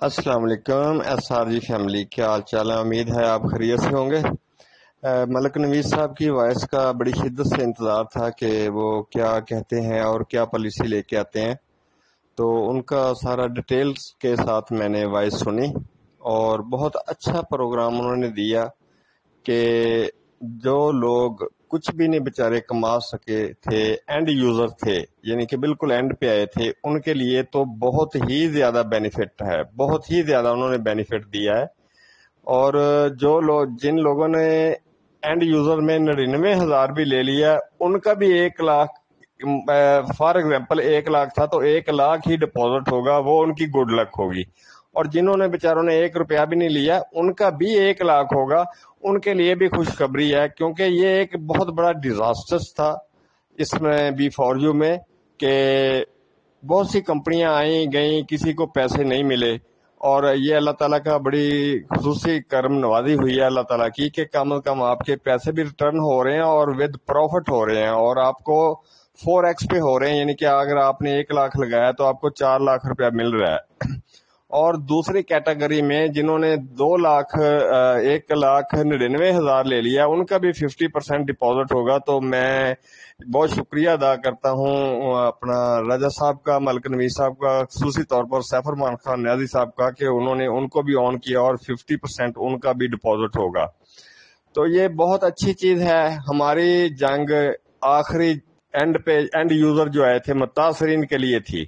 السلام علیکم S R G family, کیا حال چال ہے؟ امید ہے آپ خیریت سے ہوں گے۔ ملک نویز صاحب کی وائس کا بڑی شدت سے انتظار تھا کہ وہ کیا کہتے ہیں اور کیا پالیسی لے کے آتے ہیں، تو ان کا سارا ڈیٹیلز کے ساتھ میں نے وائس سنی اور بہت اچھا پروگرام انہوں نے دیا کہ جو لوگ کچھ بھی نہیں بیچارے کما سکے تھے، اینڈ یوزر تھے، یعنی کہ بالکل اینڈ پہ آئے تھے، ان کے لیے تو بہت ہی زیادہ بینیفٹ ہے، بہت ہی زیادہ انہوں نے بینیفٹ دیا ہے۔ اور جو لوگ جن لوگوں نے اینڈ یوزر میں 99,000 بھی لے لیا، ان کا بھی 1 لاکھ، فار ایگزامپل 1 لاکھ تھا تو 1 لاکھ ہی ڈپازٹ ہوگا، وہ ان کی گڈ لک ہوگی۔ اور جنہوں نے بیچاروں نے 1 روپیہ بھی نہیں لیا، ان کا بھی 1 لاکھ ہوگا، ان کے لیے بھی خوشخبری ہے، کیونکہ یہ ایک بہت بڑا ڈیزاسٹر تھا اس میں بی فور یو میں، کہ بہت سی کمپنیاں آئیں گئیں، کسی کو پیسے نہیں ملے، اور یہ اللہ تعالیٰ کا بڑی خصوصی کرم نوازی ہوئی ہے اللہ تعالیٰ کی کہ کم از کم آپ کے پیسے بھی ریٹرن ہو رہے ہیں اور ود پروفٹ ہو رہے ہیں، اور آپ کو 4x پہ ہو رہے ہیں، یعنی کہ اگر آپ نے 1 لاکھ لگایا تو آپ کو 4 لاکھ روپیہ مل رہا ہے۔ اور دوسری کیٹیگری میں جنہوں نے 1,99,000 لے لیا، ان کا بھی 50% ڈپازٹ ہوگا۔ تو میں بہت شکریہ ادا کرتا ہوں اپنا راجہ صاحب کا، ملک نویز صاحب کا، خصوصی طور پر سیف الرحمان خان نیازی صاحب کا، کہ انہوں نے ان کو بھی آن کیا اور 50% ان کا بھی ڈپازٹ ہوگا۔ تو یہ بہت اچھی چیز ہے۔ ہماری جنگ آخری اینڈ یوزر جو آئے تھے متاثرین کے لیے تھی،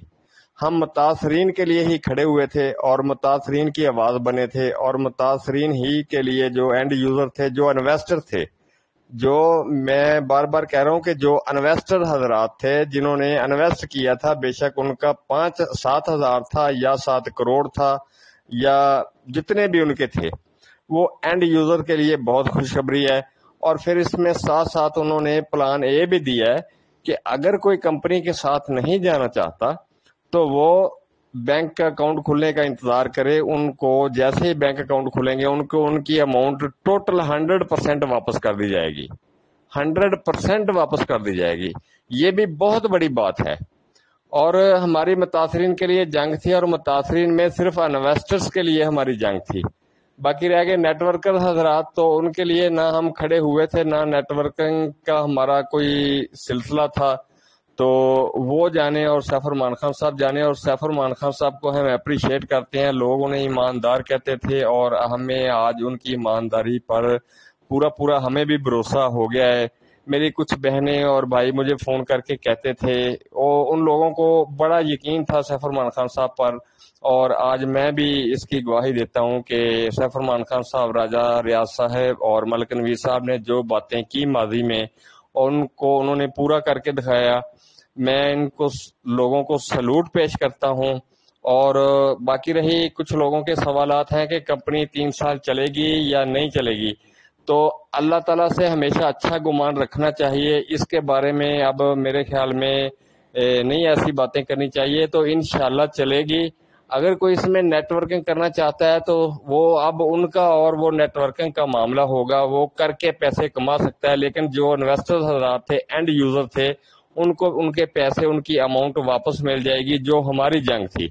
ہم متاثرین کے لیے ہی کھڑے ہوئے تھے اور متاثرین کی آواز بنے تھے، اور متاثرین ہی کے لیے جو اینڈ یوزر تھے، جو انویسٹر تھے، جو میں بار بار کہہ رہا ہوں کہ جو انویسٹر حضرات تھے جنہوں نے انویسٹ کیا تھا، بے شک ان کا 7,000 تھا یا 7 کروڑ تھا یا جتنے بھی ان کے تھے، وہ اینڈ یوزر کے لیے بہت خوشخبری ہے۔ اور پھر اس میں ساتھ ساتھ انہوں نے پلان اے بھی دیا ہے کہ اگر کوئی کمپنی کے ساتھ نہیں جانا چاہتا تو وہ بینک کا اکاؤنٹ کھلنے کا انتظار کرے، ان کو جیسے ہی بینک اکاؤنٹ کھلیں گے ان کو ان کی اماؤنٹ ٹوٹل 100% واپس کر دی جائے گی، 100% واپس کر دی جائے گی۔ یہ بھی بہت بڑی بات ہے۔ اور ہماری متاثرین کے لیے جنگ تھی، اور متاثرین میں صرف انویسٹرز کے لیے ہماری جنگ تھی، باقی رہ گئے نیٹ ورکر حضرات، تو ان کے لیے نہ ہم کھڑے ہوئے تھے، نہ نیٹ ورکنگ کا ہمارا کوئی سلسلہ تھا۔ تو وہ جانے اور سیف الرحمان خان صاحب جانے، اور سیف الرحمان خان صاحب کو ہم اپریشیٹ کرتے ہیں، لوگ انہیں ایماندار کہتے تھے، اور ہمیں آج ان کی ایمانداری پر پورا ہمیں بھی بھروسہ ہو گیا ہے۔ میری کچھ بہنیں اور بھائی مجھے فون کر کے کہتے تھے، ان لوگوں کو بڑا یقین تھا سیف الرحمان خان صاحب پر، اور آج میں بھی اس کی گواہی دیتا ہوں کہ سیف الرحمان خان صاحب، راجہ ریاض صاحب اور ملک نویز صاحب نے جو باتیں کی ماضی میں، ان کو انہوں نے پورا کر کے دکھایا۔ میں ان کو لوگوں کو سلوٹ پیش کرتا ہوں۔ اور باقی رہی کچھ لوگوں کے سوالات ہیں کہ کمپنی 3 سال چلے گی یا نہیں چلے گی، تو اللہ تعالیٰ سے ہمیشہ اچھا گمان رکھنا چاہیے، اس کے بارے میں اب میرے خیال میں نہیں ایسی باتیں کرنی چاہیے۔ تو انشاءاللہ چلے گی۔ اگر کوئی اس میں نیٹ ورکنگ کرنا چاہتا ہے تو وہ اب ان کا اور وہ نیٹ ورکنگ کا معاملہ ہوگا، وہ کر کے پیسے کما سکتا ہے، لیکن جو انویسٹر حضرات تھے، اینڈ یوزر تھے، ان کو ان کے پیسے، ان کی اماؤنٹ واپس مل جائے گی، جو ہماری جنگ تھی۔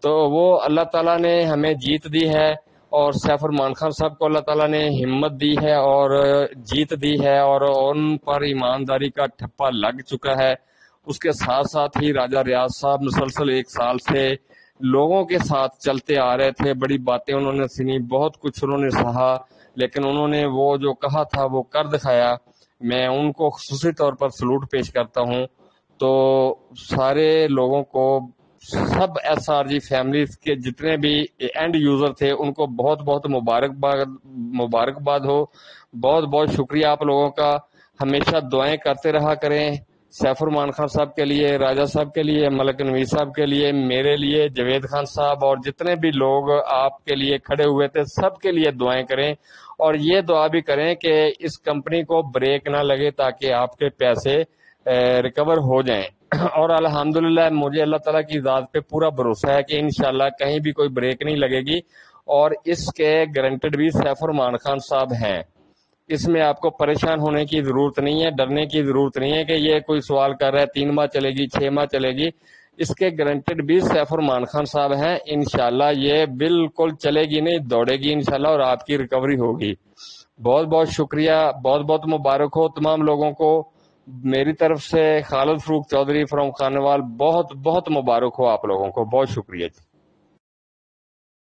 تو وہ اللہ تعالیٰ نے ہمیں جیت دی ہے، اور سیف الرحمان خان صاحب کو اللہ تعالیٰ نے ہمت دی ہے اور جیت دی ہے، اور ان پر ایمانداری کا ٹھپا لگ چکا ہے۔ اس کے ساتھ ساتھ ہی راجہ ریاض صاحب مسلسل 1 سال سے لوگوں کے ساتھ چلتے آ رہے تھے، بڑی باتیں انہوں نے سنی، بہت کچھ انہوں نے سہا، لیکن انہوں نے وہ جو کہا تھا وہ کر دکھایا۔ میں ان کو خصوصی طور پر سلوٹ پیش کرتا ہوں۔ تو سارے لوگوں کو، سب ایس آر جی فیملیز کے جتنے بھی اینڈ یوزر تھے، ان کو بہت بہت مبارکباد ہو۔ بہت بہت شکریہ آپ لوگوں کا۔ ہمیشہ دعائیں کرتے رہا کریں سیف الرحمان خان صاحب کے لیے، راجہ صاحب کے لیے، ملک نویز صاحب کے لیے، میرے لیے، جاوید خان صاحب، اور جتنے بھی لوگ آپ کے لیے کھڑے ہوئے تھے، سب کے لیے دعائیں کریں، اور یہ دعا بھی کریں کہ اس کمپنی کو بریک نہ لگے تاکہ آپ کے پیسے ریکور ہو جائیں۔ اور الحمدللہ مجھے اللہ تعالیٰ کی ذات پہ پورا بھروسہ ہے کہ انشاءاللہ کہیں بھی کوئی بریک نہیں لگے گی، اور اس کے گارنٹڈ بھی سیف الرحمان خان صاحب ہیں۔ اس میں آپ کو پریشان ہونے کی ضرورت نہیں ہے، ڈرنے کی ضرورت نہیں ہے کہ یہ کوئی سوال کر رہا ہے 3 ماہ چلے گی، 6 ماہ چلے گی۔ اس کے گارنٹیڈ بھی سیف الرحمان خان صاحب ہیں. انشاءاللہ یہ بالکل چلے گی نہیں، دوڑے گی انشاءاللہ، اور آپ کی ریکوری ہوگی. بہت بہت شکریہ، بہت بہت مبارک ہو تمام لوگوں کو. میری طرف سے خالد فروخ چودھری فرام خانوال، بہت بہت مبارک ہو آپ لوگوں کو. بہت شکریہ.